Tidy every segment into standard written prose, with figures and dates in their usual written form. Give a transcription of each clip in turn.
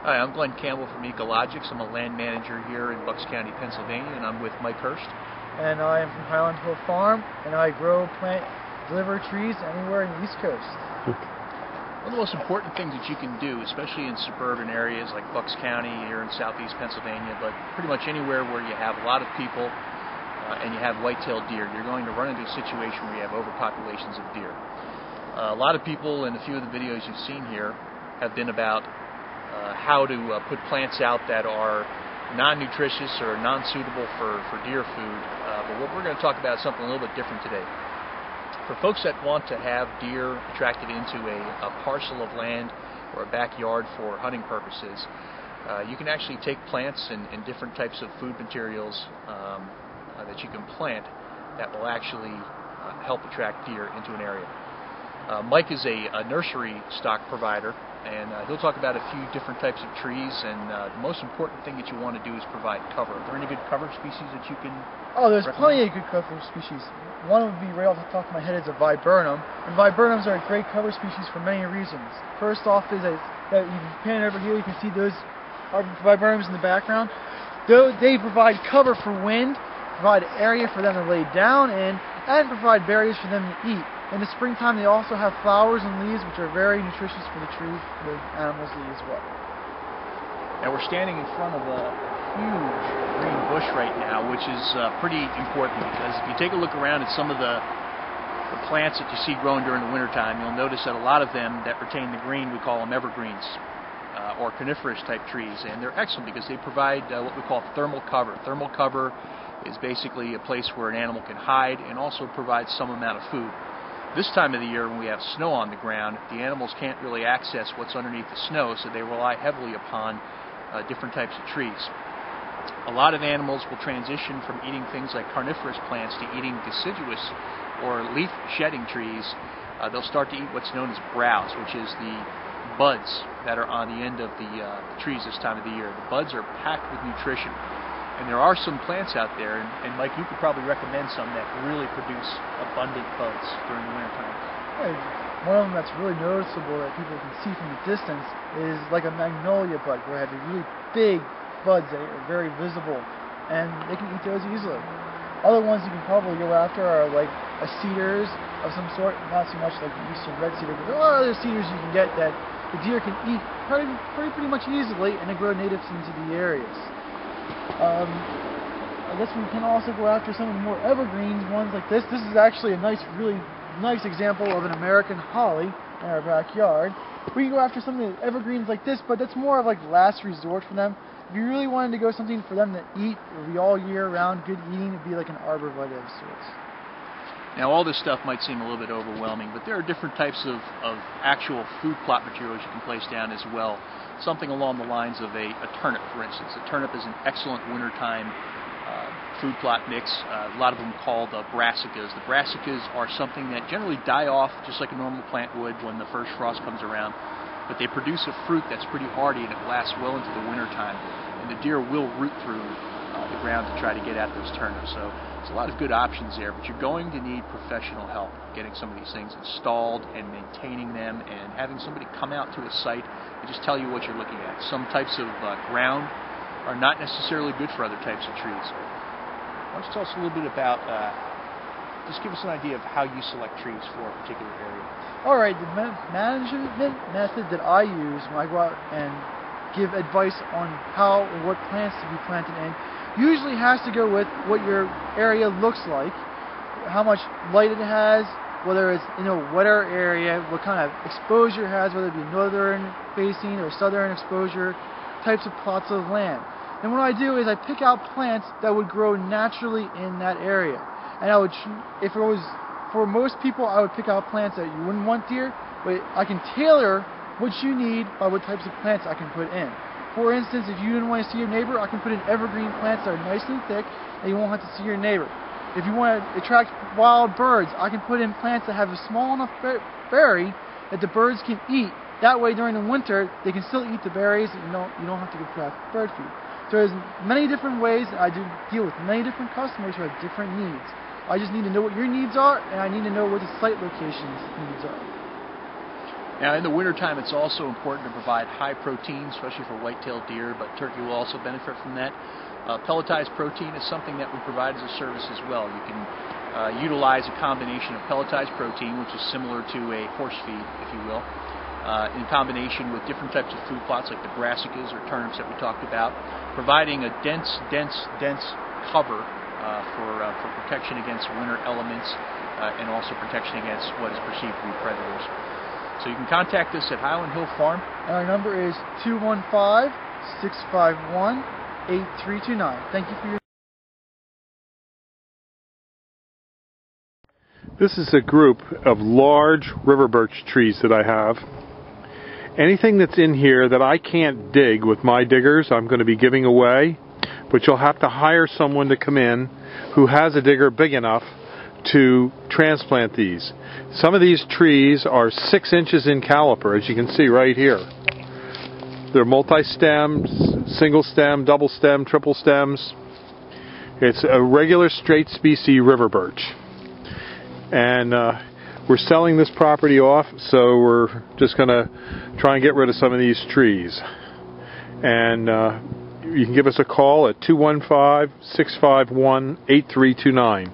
Hi, I'm Glenn Campbell from Ecologics. I'm a land manager here in Bucks County, Pennsylvania, and I'm with Mike Hurst. And I am from Highland Farm, and I grow, plant, deliver trees anywhere in the East Coast. One of the most important things that you can do, especially in suburban areas like Bucks County here in southeast Pennsylvania, but pretty much anywhere where you have a lot of people and you have white-tailed deer, you're going to run into a situation where you have overpopulations of deer. A lot of people in a few of the videos you've seen here have been about how to put plants out that are non-nutritious or non-suitable for deer food. But what we're going to talk about is something a little bit different today. For folks that want to have deer attracted into a parcel of land or a backyard for hunting purposes, you can actually take plants and different types of food materials that you can plant that will actually help attract deer into an area. Mike is a nursery stock provider, and he'll talk about a few different types of trees, and the most important thing that you want to do is provide cover. Are there any good cover species that you can there's recommend? Plenty of good cover species. One would be right off the top of my head is a viburnum, and viburnums are a great cover species for many reasons. First off is that if you pan over here, you can see those are viburnums in the background. They provide cover for wind, provide area for them to lay down in, and provide berries for them to eat. In the springtime, they also have flowers and leaves, which are very nutritious for the tree, for the animals to eat as well. Now we're standing in front of a huge green bush right now, which is pretty important, because if you take a look around at some of the plants that you see growing during the wintertime, you'll notice that a lot of them that retain the green, we call them evergreens or coniferous type trees, and they're excellent because they provide what we call thermal cover. Thermal cover is basically a place where an animal can hide and also provide some amount of food. This time of the year, when we have snow on the ground, the animals can't really access what's underneath the snow, so they rely heavily upon different types of trees. A lot of animals will transition from eating things like carnivorous plants to eating deciduous or leaf-shedding trees. They'll start to eat what's known as browse, which is the buds that are on the end of the trees this time of the year. The buds are packed with nutrition. And there are some plants out there, and Mike, you could probably recommend some that really produce abundant buds during the wintertime. Yeah, one of them that's really noticeable that people can see from the distance is like a magnolia bud, where it has really big buds that are very visible, and they can eat those easily. Other ones you can probably go after are like a cedars of some sort, not so much like the eastern red cedar, but there are other cedars you can get that the deer can eat pretty much easily, and they grow natives into the areas. I guess we can also go after some of the more evergreen ones like this. This is actually a really nice example of an American holly in our backyard. We can go after some of the evergreens like this, but that's more of like last resort for them. If you really wanted to go something for them to eat, it would be all year round, good eating, it would be like an arborvitae of sorts. Now all this stuff might seem a little bit overwhelming, but there are different types of actual food plot materials you can place down as well. Something along the lines of a turnip, for instance. A turnip is an excellent wintertime food plot mix. A lot of them called brassicas. The brassicas are something that generally die off just like a normal plant would when the first frost comes around, but they produce a fruit that's pretty hardy and it lasts well into the wintertime, and the deer will root through the ground to try to get at those turnips. So there's a lot of good options there, but you're going to need professional help getting some of these things installed and maintaining them, and having somebody come out to a site and just tell you what you're looking at. Some types of ground are not necessarily good for other types of trees. Why don't you tell us a little bit about, just give us an idea of how you select trees for a particular area. Alright, the management method that I use when I go out and give advice on how or what plants to be planted in usually has to go with what your area looks like, how much light it has, whether it's in a wetter area, what kind of exposure it has, whether it be northern facing or southern exposure, types of plots of land. And what I do is I pick out plants that would grow naturally in that area. And I would, if it was for most people, I would pick out plants that you wouldn't want deer, but I can tailor what you need by what types of plants I can put in. For instance, if you didn't want to see your neighbor, I can put in evergreen plants that are nice and thick, and you won't have to see your neighbor. If you want to attract wild birds, I can put in plants that have a small enough berry that the birds can eat. That way, during the winter, they can still eat the berries, and you don't have to go craft bird food. So there's many different ways. I do deal with many different customers who have different needs. I just need to know what your needs are, and I need to know what the site location's needs are. Now in the wintertime it's also important to provide high protein, especially for white-tailed deer, but turkey will also benefit from that. Pelletized protein is something that we provide as a service as well. You can utilize a combination of pelletized protein, which is similar to a horse feed, if you will, in combination with different types of food plots like the brassicas or turnips that we talked about, providing a dense cover for protection against winter elements and also protection against what is perceived to be predators. So you can contact us at Highland Hill Farm. And our number is 215-651-8329. Thank you for your... This is a group of large river birch trees that I have. Anything that's in here that I can't dig with my diggers, I'm going to be giving away, but you'll have to hire someone to come in who has a digger big enough to transplant these. Some of these trees are 6 inches in caliper, as you can see right here. They're multi-stems, single stem, double stem, triple stems. It's a regular straight species river birch. And we're selling this property off, so we're just going to try and get rid of some of these trees. And you can give us a call at 215-651-8329.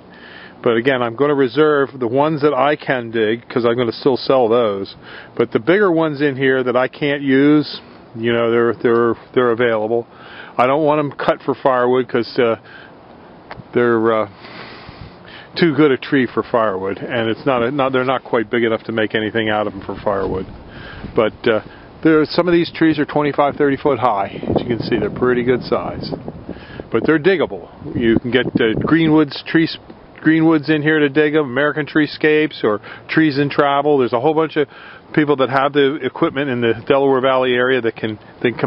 But again, I'm going to reserve the ones that I can dig, because I'm going to still sell those. But the bigger ones in here that I can't use, you know, they're available. I don't want them cut for firewood, because they're too good a tree for firewood, and it's they're not quite big enough to make anything out of them for firewood. But some of these trees are 25-30 foot high. As you can see, they're pretty good size. But they're diggable. You can get Greenwoods in here to dig them, American Treescapes, or Trees in Travel. There's a whole bunch of people that have the equipment in the Delaware Valley area that can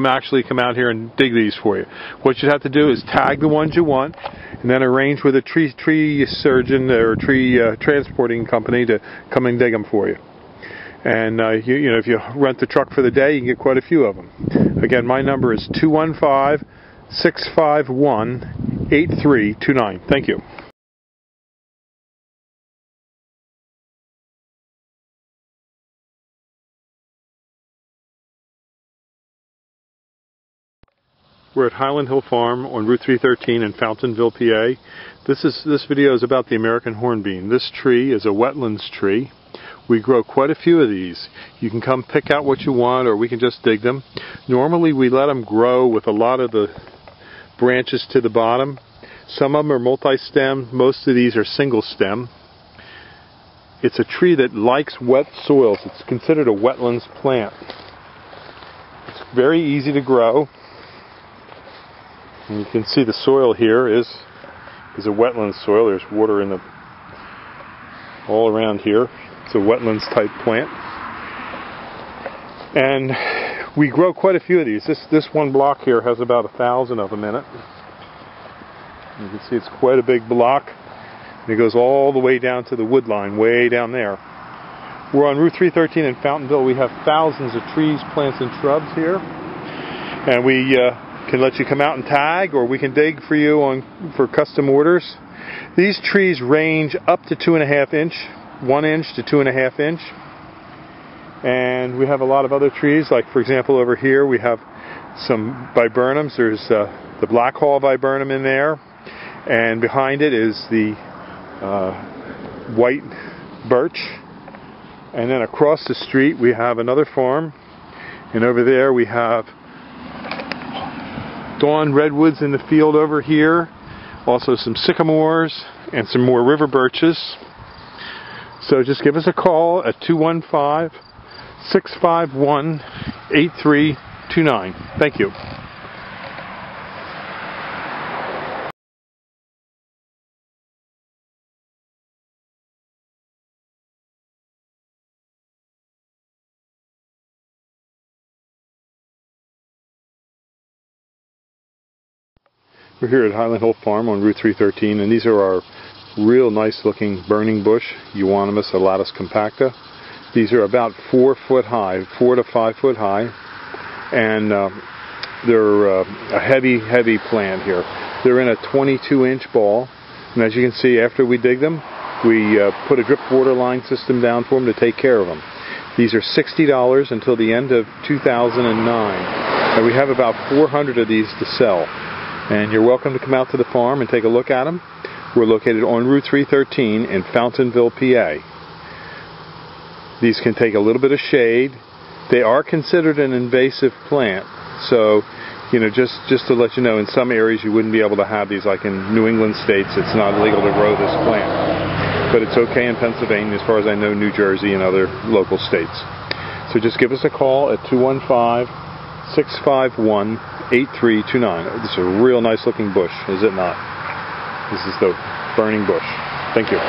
actually come out here and dig these for you. What you have to do is tag the ones you want, and then arrange with a tree surgeon or tree transporting company to come and dig them for you. And you know, if you rent the truck for the day, you can get quite a few of them. Again, my number is 215-651-8329. Thank you. We're at Highland Hill Farm on Route 313 in Fountainville, PA. This video is about the American hornbeam. This tree is a wetlands tree. We grow quite a few of these. You can come pick out what you want, or we can just dig them. Normally we let them grow with a lot of the branches to the bottom. Some of them are multi-stem. Most of these are single stem. It's a tree that likes wet soils. It's considered a wetlands plant. It's very easy to grow. And you can see the soil here is a wetland soil. There's water in all around here. It's a wetlands type plant. And we grow quite a few of these. This one block here has about 1,000 of them in it. You can see it's quite a big block. And it goes all the way down to the wood line, way down there. We're on Route 313 in Fountainville. We have thousands of trees, plants, and shrubs here. And we can let you come out and tag, or we can dig for you for custom orders. These trees range up to 2.5 inch, 1 inch to 2.5 inch. And we have a lot of other trees, like for example over here we have some viburnums. There's the Black Hall viburnum in there, and behind it is the white birch. And then across the street we have another farm, and over there we have dawn redwoods in the field over here, also some sycamores and some more river birches. So just give us a call at 215-651-8329. Thank you. We're here at Highland Hill Farm on Route 313, and these are our real nice looking burning bush, Euonymus alatus compacta. These are about 4 foot high, 4 to 5 foot high, and they're a heavy plant here. They're in a 22-inch ball, and as you can see, after we dig them, we put a drip water line system down for them to take care of them. These are $60 until the end of 2009. And we have about 400 of these to sell. And you're welcome to come out to the farm and take a look at them. We're located on Route 313 in Fountainville, PA. These can take a little bit of shade. They are considered an invasive plant. So, you know, just to let you know, in some areas you wouldn't be able to have these. Like in New England states, it's not legal to grow this plant. But it's okay in Pennsylvania, as far as I know, New Jersey and other local states. So just give us a call at 215-651-8329. This is a real nice looking bush, is it not? This is the burning bush. Thank you.